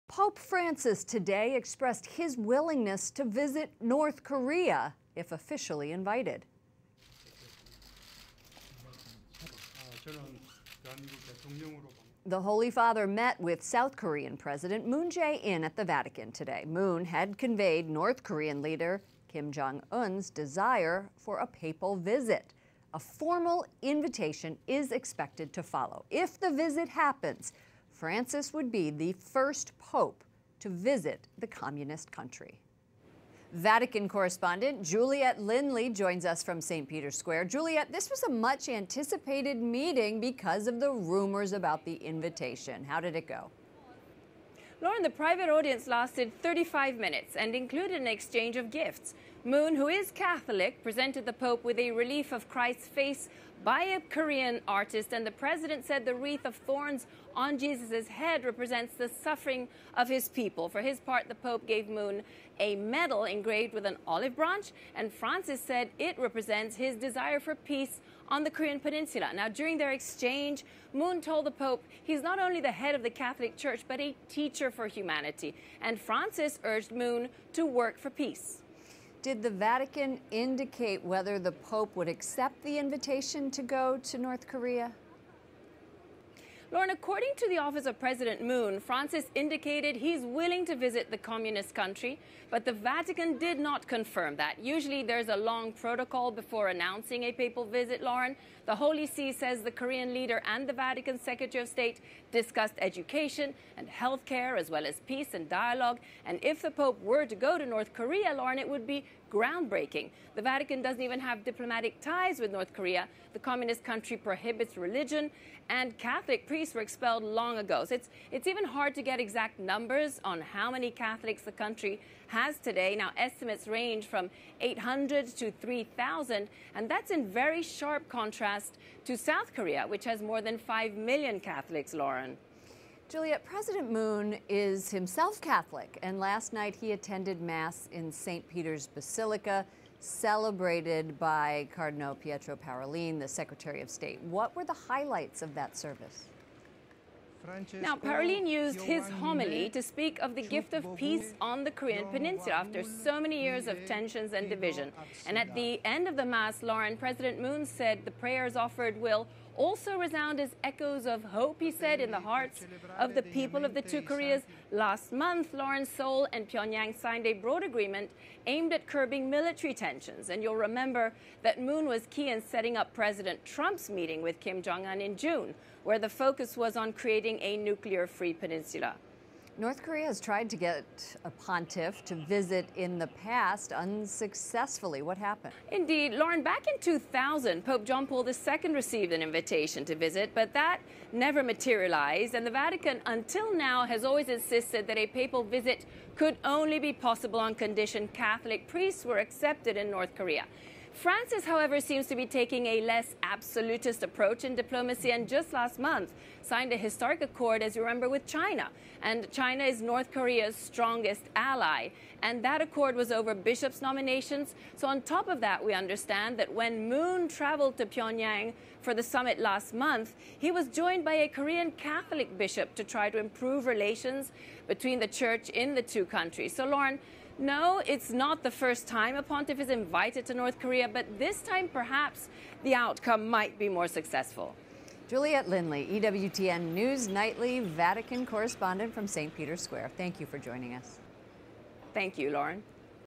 Pope Francis today expressed his willingness to visit North Korea if officially invited. The Holy Father met with South Korean President Moon Jae-in at the Vatican today. Moon had conveyed North Korean leader Kim Jong-un's desire for a papal visit. A formal invitation is expected to follow. If the visit happens, Francis would be the first pope to visit the communist country. Vatican Correspondent Juliet Linley joins us from St. Peter's Square. Juliet, this was a much anticipated meeting because of the rumors about the invitation. How did it go? Lauren, the private audience lasted 35 minutes and included an exchange of gifts. Moon, who is Catholic, presented the Pope with a relief of Christ's face by a Korean artist, and the president said the wreath of thorns on Jesus' head represents the suffering of his people. For his part, the Pope gave Moon a medal engraved with an olive branch, and Francis said it represents his desire for peace on the Korean peninsula. Now, during their exchange, Moon told the Pope he's not only the head of the Catholic Church, but a teacher for humanity. And Francis urged Moon to work for peace. Did the Vatican indicate whether the Pope would accept the invitation to go to North Korea? Lauren, according to the Office of President Moon, Francis indicated he's willing to visit the communist country, but the Vatican did not confirm that. Usually there's a long protocol before announcing a papal visit, Lauren. The Holy See says the Korean leader and the Vatican Secretary of State discussed education and healthcare, as well as peace and dialogue. And if the Pope were to go to North Korea, Lauren, it would be groundbreaking. The Vatican doesn't even have diplomatic ties with North Korea. The communist country prohibits religion, and Catholic priests were expelled long ago. So it's even hard to get exact numbers on how many Catholics the country has today. Now, estimates range from 800 to 3,000, and that's in very sharp contrast to South Korea, which has more than 5 million Catholics, Lauren. Juliet, President Moon is himself Catholic, and last night he attended Mass in St. Peter's Basilica, celebrated by Cardinal Pietro Parolin, the Secretary of State. What were the highlights of that service? Now, Parolin used his homily to speak of the gift of peace on the Korean peninsula after so many years of tensions and division. And at the end of the Mass, Lauren, President Moon said the prayers offered will also resound as echoes of hope, he said, in the hearts of the people of the two Koreas. Last month, Lauren, Seoul and Pyongyang signed a broad agreement aimed at curbing military tensions. And you'll remember that Moon was key in setting up President Trump's meeting with Kim Jong-un in June, where the focus was on creating a nuclear-free peninsula. North Korea has tried to get a pontiff to visit in the past unsuccessfully. What happened? Indeed, Lauren, back in 2000, Pope John Paul II received an invitation to visit, but that never materialized. And the Vatican, until now, has always insisted that a papal visit could only be possible on condition Catholic priests were accepted in North Korea. Francis, however, seems to be taking a less absolutist approach in diplomacy, and just last month signed a historic accord, as you remember, with China. And China is North Korea's strongest ally. And that accord was over bishops' nominations. So on top of that, we understand that when Moon traveled to Pyongyang for the summit last month, he was joined by a Korean Catholic bishop to try to improve relations between the church in the two countries. So, Lauren, no, it's not the first time a pontiff is invited to North Korea, but this time perhaps the outcome might be more successful. Juliet Linley, EWTN News Nightly Vatican correspondent from St. Peter's Square. Thank you for joining us. Thank you, Lauren.